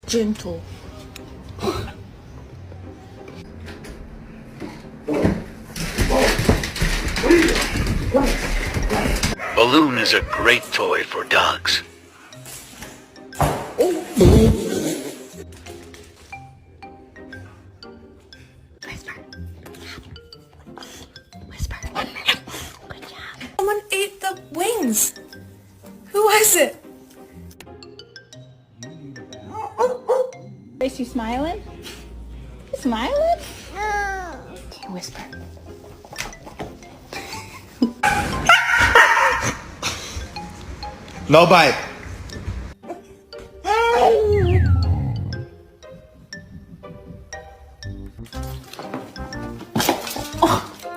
Gentle. Balloon is a great toy for dogs. Whisper. Whisper. Good job. Someone ate the wings. Who was it? Grace, you smiling? You smiling? Okay, whisper. No bite.